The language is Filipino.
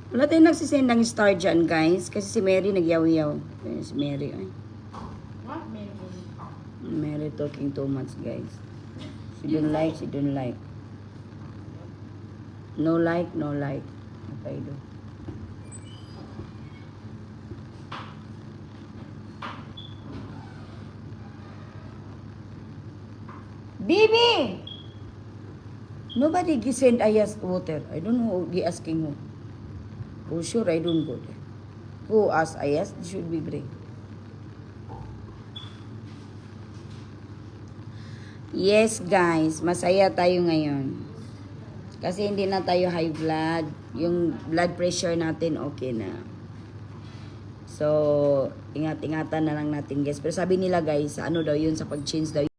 Wala tayong nagsisend ng star dyan, guys. Kasi si Mary nagyaw-yaw. Si Mary, ay. What, Mary? Mary talking too much, guys. She don't like, she don't like. No like, no like. What I do? Bibi! Nobody send Ayas water. I don't know who asking who. For sure, I don't go there. Who ask Ayas? This should be bring. Yes, guys. Masaya tayo ngayon. Kasi hindi na tayo high blood. Yung blood pressure natin okay na. So, ingat-ingatan na lang natin, guys. Pero sabi nila, guys, ano daw yun sa pag-change daw